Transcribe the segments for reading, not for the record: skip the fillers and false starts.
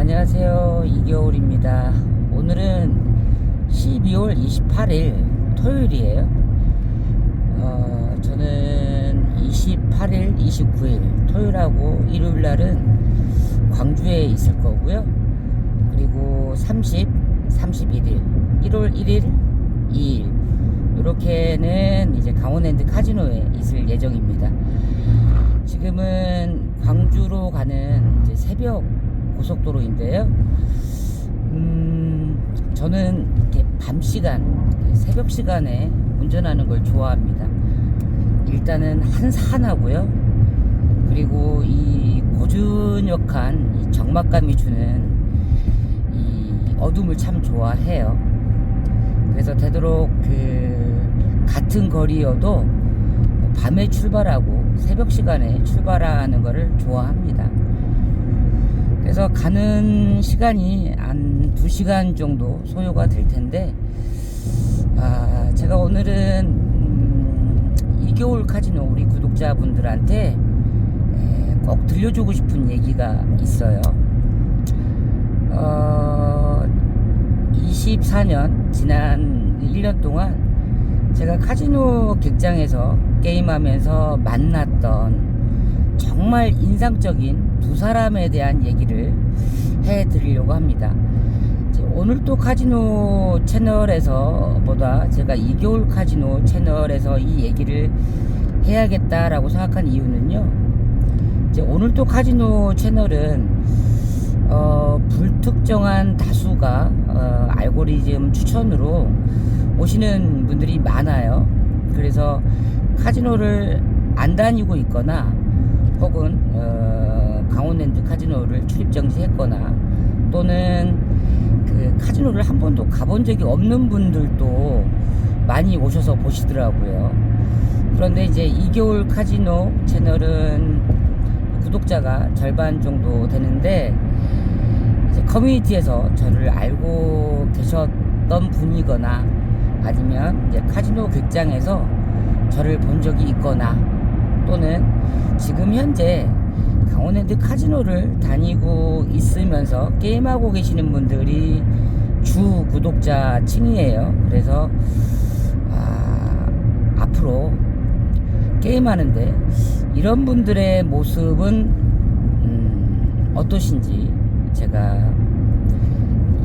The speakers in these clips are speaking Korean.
안녕하세요. 이겨울입니다. 오늘은 12월 28일 토요일이에요. 저는 28일, 29일 토요일하고 일요일날은 광주에 있을 거고요. 그리고 30, 31일, 1월 1일, 2일 이렇게는 이제 강원랜드 카지노에 있을 예정입니다. 지금은 광주로 가는 이제 새벽 고속도로인데요. 저는 이렇게 밤 시간, 새벽 시간에 운전하는 걸 좋아합니다. 일단은 한산하고요. 그리고 이 고즈넉한 이 적막감이 주는 이 어둠을 참 좋아해요. 그래서 되도록 같은 거리여도 밤에 출발하고 새벽 시간에 출발하는 거를 좋아합니다. 그래서 가는 시간이 한 2시간 정도 소요가 될 텐데, 제가 오늘은 이겨울 카지노 우리 구독자분들한테 꼭 들려주고 싶은 얘기가 있어요. 24년 지난 1년 동안 제가 카지노 객장에서 게임하면서 만났던 정말 인상적인 두 사람에 대한 얘기를 해드리려고 합니다. 오늘 또 카지노 채널에서 보다 제가 이겨울 카지노 채널에서 이 얘기를 해야겠다라고 생각한 이유는요, 이제 오늘 또 카지노 채널은 불특정한 다수가 알고리즘 추천으로 오시는 분들이 많아요. 그래서 카지노를 안 다니고 있거나 혹은 강원랜드 카지노를 출입 정지했거나 또는 카지노를 한 번도 가본 적이 없는 분들도 많이 오셔서 보시더라고요. 그런데 이제 이겨울 카지노 채널은 구독자가 절반 정도 되는데, 이제 커뮤니티에서 저를 알고 계셨던 분이거나 아니면 이제 카지노 객장에서 저를 본 적이 있거나 또는 지금 현재 강원랜드 카지노를 다니고 있으면서 게임하고 계시는 분들이 주 구독자 층이에요. 그래서 앞으로 게임하는데 이런 분들의 모습은 어떠신지 제가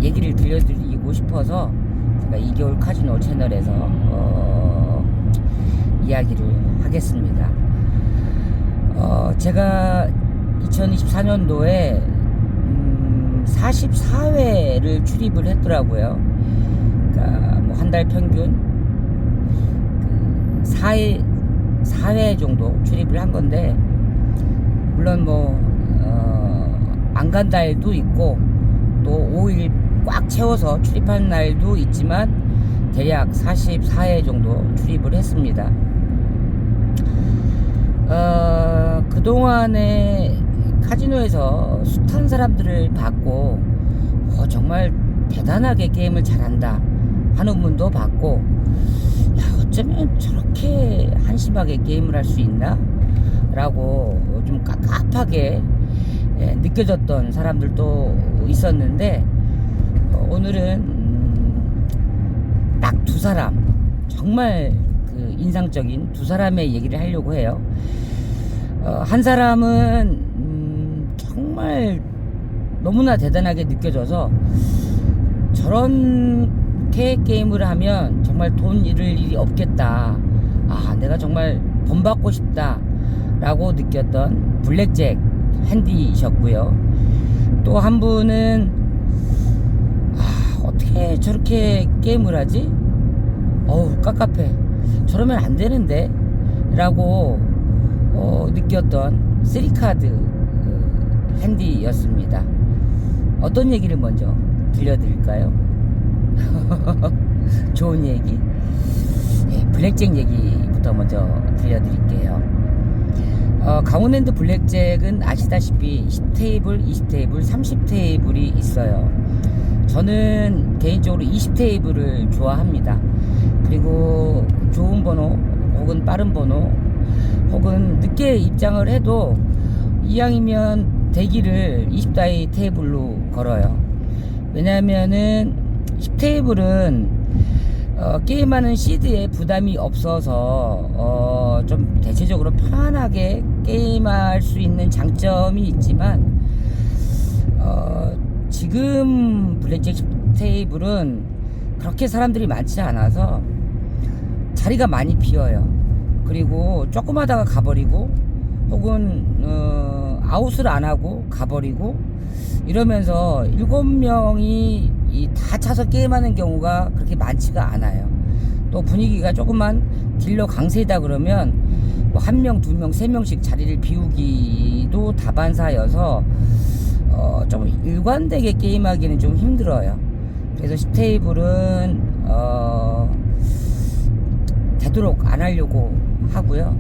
얘기를 들려드리고 싶어서 제가 이겨울 카지노 채널에서 이야기를 하겠습니다. 제가 2024년도에 44회를 출입을 했더라고요. 그러니까 뭐 한 달 평균 4회 정도 출입을 한 건데, 물론 뭐 안 간 달도 있고 또 5일 꽉 채워서 출입한 날도 있지만 대략 44회 정도 출입을 했습니다. 그동안에 카지노에서 숱한 사람들을 봤고 정말 대단하게 게임을 잘한다 하는 분도 봤고, 어쩌면 저렇게 한심하게 게임을 할 수 있나? 라고 좀 깝깝하게 느껴졌던 사람들도 있었는데, 오늘은 딱 두 사람, 정말 인상적인 두 사람의 얘기를 하려고 해요. 한 사람은 정말 너무나 대단하게 느껴져서 저렇게 게임을 하면 정말 돈 잃을 일이 없겠다, 내가 정말 돈 받고 싶다 라고 느꼈던 블랙잭 핸디셨고요. 또 한 분은 어떻게 저렇게 게임을 하지? 깝깝해, 저러면 안 되는데 라고 느꼈던 3카드 핸디였습니다. 어떤 얘기를 먼저 들려드릴까요? 좋은 얘기, 블랙잭 얘기부터 먼저 들려드릴게요. 강원랜드 블랙잭은 아시다시피 10테이블, 20테이블, 30테이블이 있어요. 저는 개인적으로 20테이블을 좋아합니다. 그리고 좋은 번호 혹은 빠른 번호 혹은 늦게 입장을 해도 이왕이면 대기를 20다이 테이블로 걸어요. 왜냐면은 10테이블은 게임하는 시드에 부담이 없어서 좀 대체적으로 편하게 게임할 수 있는 장점이 있지만 지금 블랙잭 10테이블은 그렇게 사람들이 많지 않아서 자리가 많이 비어요. 그리고 조금 하다가 가버리고 혹은 아웃을 안 하고 가버리고 이러면서 7명이 다 차서 게임하는 경우가 그렇게 많지가 않아요. 또 분위기가 조금만 딜러 강세다 그러면 뭐 1명, 2명, 3명씩 자리를 비우기도 다반사여서 좀 일관되게 게임하기는 좀 힘들어요. 그래서 10테이블은 되도록 안 하려고 하고요.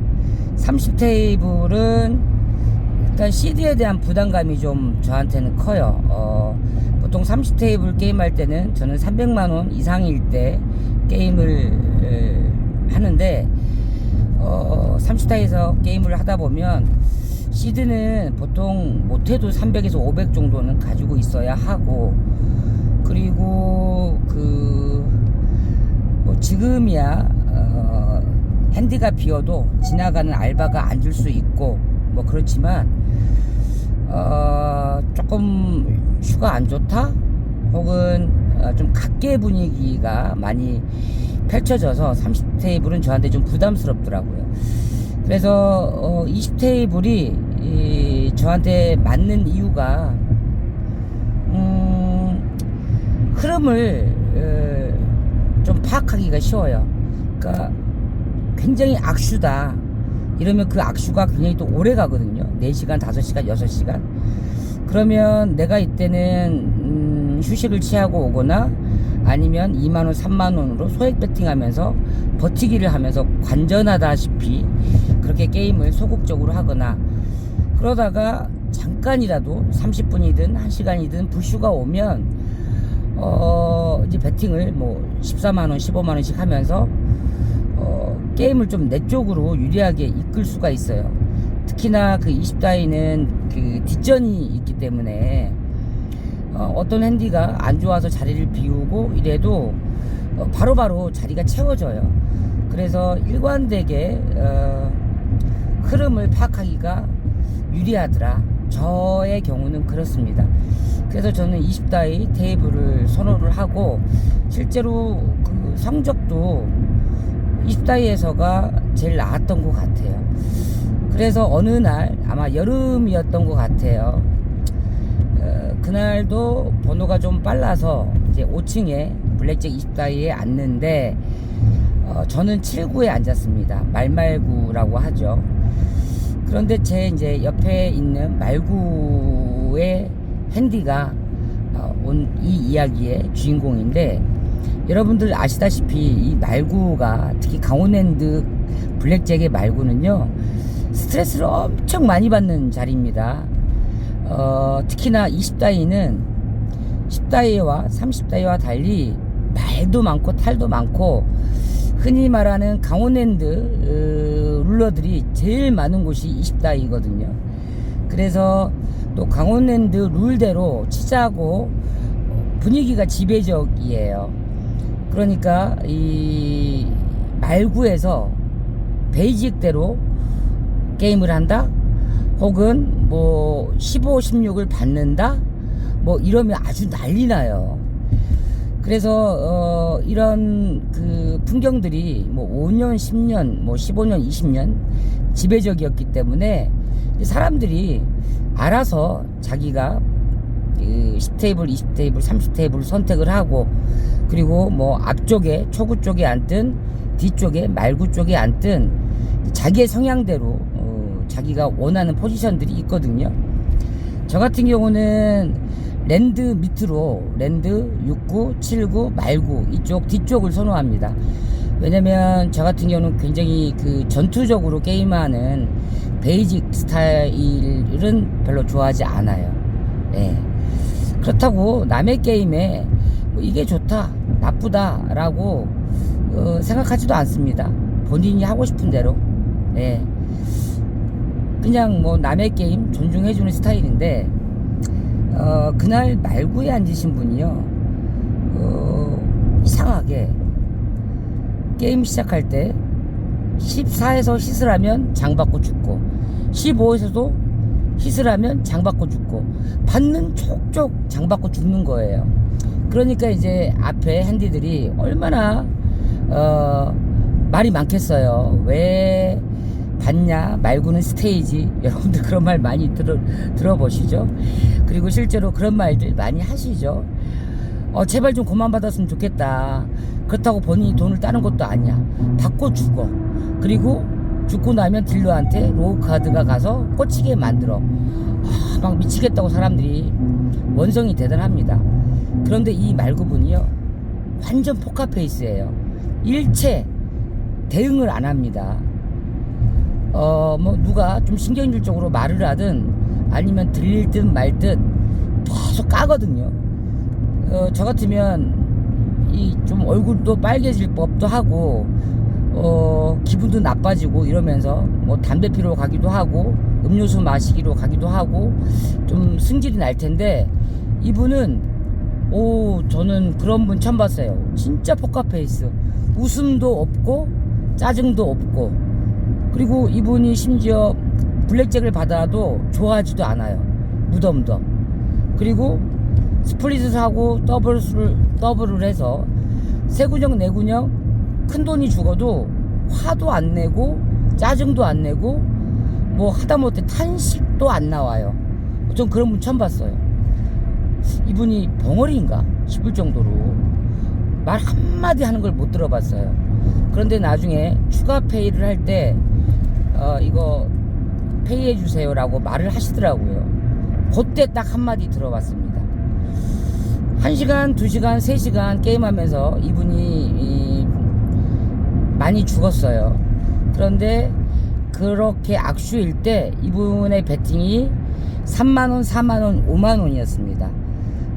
30테이블은 일단 CD에 대한 부담감이 좀 저한테는 커요. 보통 30테이블 게임할 때는 저는 300만원 이상일 때 게임을 하는데 30타에서 게임을 하다 보면 시드는 보통 못해도 300에서 500 정도는 가지고 있어야 하고, 그리고 뭐 지금이야 핸디가 비어도 지나가는 알바가 앉을 수 있고 뭐 그렇지만 조금 휴가 안 좋다 혹은 좀 각계 분위기가 많이 펼쳐져서 30테이블은 저한테 좀 부담스럽더라고요. 그래서 20테이블이 저한테 맞는 이유가 흐름을 좀 파악하기가 쉬워요. 그러니까 굉장히 악슈다 이러면 그 악슈가 굉장히 또 오래 가거든요. 4시간, 5시간, 6시간. 그러면 내가 이때는 휴식을 취하고 오거나 아니면 2만원, 3만원으로 소액 배팅하면서 버티기를 하면서 관전하다시피 그렇게 게임을 소극적으로 하거나, 그러다가 잠깐이라도 30분이든 1시간이든 불슈가 오면 이제 배팅을 뭐 14만원, 15만원씩 하면서 게임을 좀 내 쪽으로 유리하게 이끌 수가 있어요. 특히나 그 20다이는 그 뒷전이 있기 때문에 어떤 핸디가 안 좋아서 자리를 비우고 이래도 바로바로 자리가 채워져요. 그래서 일관되게 흐름을 파악하기가 유리하더라. 저의 경우는 그렇습니다. 그래서 저는 20다이 테이블을 선호를 하고, 실제로 그 성적도 20다이에서가 제일 나았던 것 같아요. 그래서 어느 날 아마 여름이었던 것 같아요. 그날도 번호가 좀 빨라서 이제 5층에 블랙잭 20다이에 앉는데 저는 7구에 앉았습니다. 말말구라고 하죠. 그런데 제 이제 옆에 있는 말구의 핸디가 온 이 이야기의 주인공인데, 여러분들 아시다시피 이 말구가 특히 강원랜드 블랙잭의 말구는요 스트레스를 엄청 많이 받는 자리입니다. 특히나 20다이는 10다이와 30다이와 달리 말도 많고 탈도 많고, 흔히 말하는 강원랜드 룰러들이 제일 많은 곳이 20다이거든요. 그래서 또 강원랜드 룰대로 치자고 분위기가 지배적이에요. 그러니까 이 말구에서 베이직대로 게임을 한다 혹은 뭐 15, 16을 받는다 뭐 이러면 아주 난리 나요. 그래서 이런 그 풍경들이 뭐 5년, 10년, 뭐 15년, 20년 지배적이었기 때문에 사람들이 알아서 자기가 10테이블, 20테이블, 30테이블 선택을 하고, 그리고 뭐 앞쪽에 초구 쪽에 앉든 뒤쪽에 말구 쪽에 앉든 자기의 성향대로 자기가 원하는 포지션들이 있거든요. 저 같은 경우는 랜드 밑으로 랜드 6구, 7구, 말구 이쪽 뒤쪽을 선호합니다. 왜냐면 저 같은 경우는 굉장히 그 전투적으로 게임하는 베이직 스타일은 별로 좋아하지 않아요. 네. 그렇다고 남의 게임에 뭐 이게 좋다 나쁘다 라고 생각하지도 않습니다. 본인이 하고 싶은 대로. 네. 그냥 뭐 남의 게임 존중해주는 스타일인데, 그날 말구에 앉으신 분이요, 이상하게 게임 시작할 때 14에서 시스라면 장받고 죽고, 15에서도 시스라면 장받고 죽고, 받는 촉촉 장받고 죽는 거예요. 그러니까 이제 앞에 핸디들이 얼마나 말이 많겠어요. 왜 받냐, 말고는 스테이지. 여러분들 그런 말 많이 들어보시죠? 그리고 실제로 그런 말들 많이 하시죠. 제발 좀 그만 받았으면 좋겠다. 그렇다고 본인이 돈을 따는 것도 아니야. 받고 죽어. 그리고 죽고 나면 딜러한테 로우 카드가 가서 꽂히게 만들어. 막 미치겠다고 사람들이 원성이 대단합니다. 그런데 이 말구분이요, 완전 포카페이스예요. 일체 대응을 안 합니다. 뭐 누가 좀 신경질적으로 말을 하든 아니면 들릴 듯 말 듯 계속 까거든요. 저 같으면 이 좀 얼굴도 빨개질 법도 하고, 기분도 나빠지고 이러면서 뭐 담배 피러 가기도 하고 음료수 마시기로 가기도 하고 좀 승질이 날 텐데, 이분은 저는 그런 분 처음 봤어요. 진짜 포카페이스. 웃음도 없고 짜증도 없고, 그리고 이분이 심지어 블랙잭을 받아도 좋아하지도 않아요. 무덤덤. 그리고 스플릿을 하고 더블을 해서 세구녕 네구녕 큰 돈이 죽어도 화도 안 내고 짜증도 안 내고 뭐 하다못해 탄식도 안 나와요. 전 그런 분 처음 봤어요. 이분이 벙어리인가 싶을 정도로 말 한마디 하는 걸 못 들어봤어요. 그런데 나중에 추가 페이를 할 때 이거 페이해 주세요 라고 말을 하시더라고요. 그때 딱 한마디 들어봤습니다. 1시간, 2시간, 3시간 게임하면서 이분이 많이 죽었어요. 그런데 그렇게 악수일 때 이분의 배팅이 3만원, 4만원, 5만원이었습니다.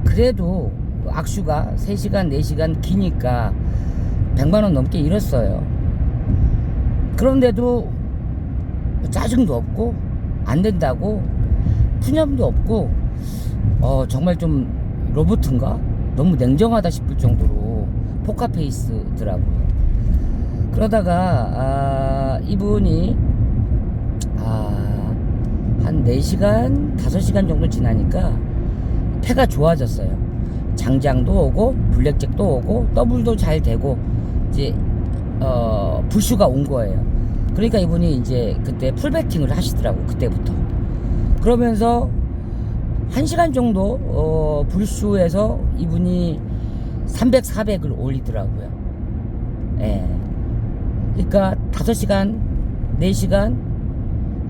그래도 악수가 3시간, 4시간 기니까 100만원 넘게 잃었어요. 그런데도 짜증도 없고 안 된다고 푸념도 없고, 정말 좀 로봇인가? 너무 냉정하다 싶을 정도로 포카페이스더라고요. 그러다가 이분이 한 4시간, 5시간 정도 지나니까 패가 좋아졌어요. 장장도 오고 블랙잭도 오고 더블도 잘 되고 이제 불슈가 온 거예요. 그러니까 이분이 이제 그때 풀배팅을 하시더라고. 그때부터. 그러면서 1시간 정도 불슈에서 이분이 300, 400을 올리더라고요. 예. 그러니까 5시간, 4시간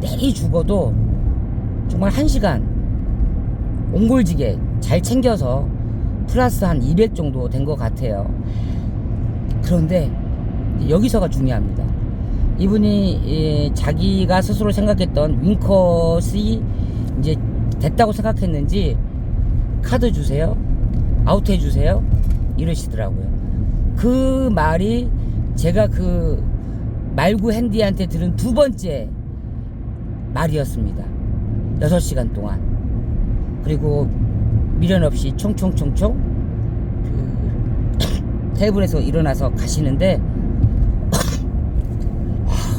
내리 죽어도 정말 1시간 옹골지게 잘 챙겨서 플러스 한 200 정도 된 것 같아요. 그런데 여기서가 중요합니다. 이분이 자기가 스스로 생각했던 윙컷이 이제 됐다고 생각했는지 카드 주세요, 아웃 해주세요 이러시더라고요. 그 말이 제가 그 말구 핸디한테 들은 2번째 말이었습니다. 6시간 동안. 그리고 미련 없이 총총총총 그 테이블에서 일어나서 가시는데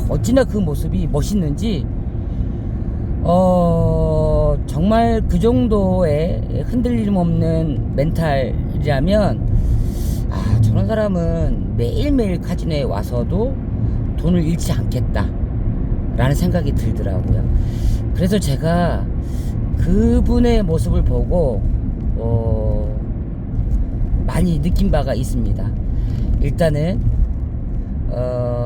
어찌나 그 모습이 멋있는지, 정말 그 정도의 흔들림 없는 멘탈이라면 저런 사람은 매일매일 카지노에 와서도 돈을 잃지 않겠다 라는 생각이 들더라고요. 그래서 제가 그분의 모습을 보고 많이 느낀 바가 있습니다. 일단은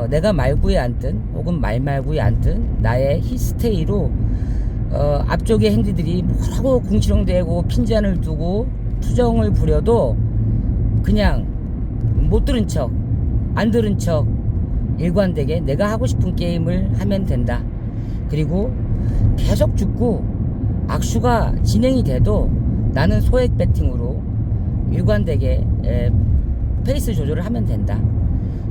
내가 말구에 앉든 혹은 말말구에 앉든 나의 히스테이로 앞쪽에 핸디들이 뭐라고 궁시렁대고 핀잔을 두고 투정을 부려도 그냥 못 들은 척, 안 들은 척 일관되게 내가 하고 싶은 게임을 하면 된다. 그리고 계속 죽고 악수가 진행이 돼도 나는 소액 배팅으로 일관되게 페이스 조절을 하면 된다.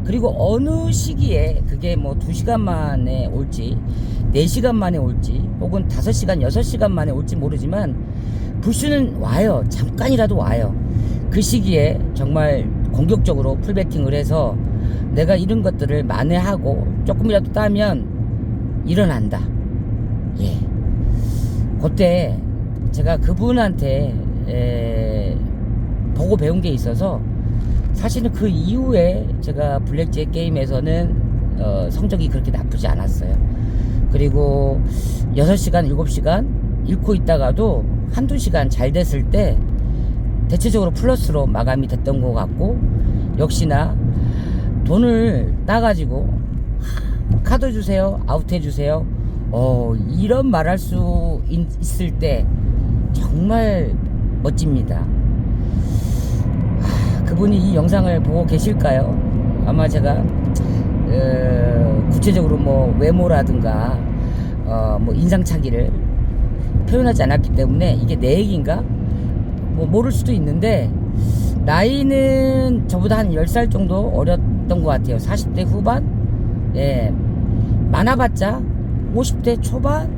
그리고 어느 시기에 그게 뭐 2시간 만에 올지 4시간 만에 올지 혹은 5시간 6시간 만에 올지 모르지만 불수는 와요. 잠깐이라도 와요. 그 시기에 정말 공격적으로 풀베팅을 해서 내가 이런 것들을 만회하고 조금이라도 따면 일어난다. 예. 그때 제가 그분한테 보고 배운 게 있어서 사실은 그 이후에 제가 블랙잭 게임에서는 성적이 그렇게 나쁘지 않았어요. 그리고 6시간 7시간 잃고 있다가도 한두 시간 잘 됐을 때 대체적으로 플러스로 마감이 됐던 것 같고, 역시나 돈을 따가지고 카드 주세요, 아웃 해주세요, 이런 말할 수 있을 때 정말 멋집니다. 그분이 이 영상을 보고 계실까요? 아마 제가 구체적으로 뭐 외모라든가 뭐 인상착의를 표현하지 않았기 때문에 이게 내 얘기인가? 뭐 모를 수도 있는데, 나이는 저보다 한 10살 정도 어렸던 것 같아요. 40대 후반? 예, 많아봤자 50대 초반?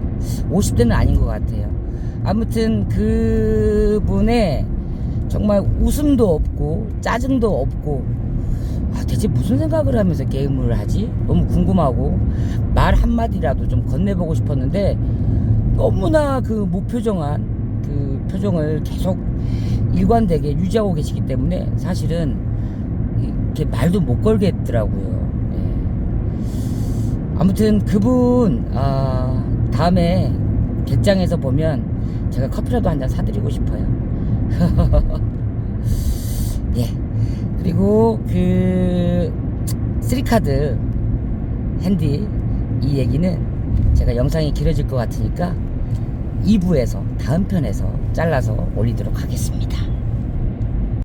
50대는 아닌 것 같아요. 아무튼 그분의 정말 웃음도 없고 짜증도 없고, 대체 무슨 생각을 하면서 게임을 하지? 너무 궁금하고 말 한마디라도 좀 건네보고 싶었는데, 너무나 그 무표정한 그 표정을 계속 일관되게 유지하고 계시기 때문에 사실은 이렇게 말도 못 걸겠더라고요. 예. 아무튼 그분 다음에 객장에서 보면 제가 커피라도 한 잔 사드리고 싶어요. 예. 그리고 그 3카드 핸디 이 얘기는 제가 영상이 길어질 것 같으니까 2부에서 다음 편에서 잘라서 올리도록 하겠습니다.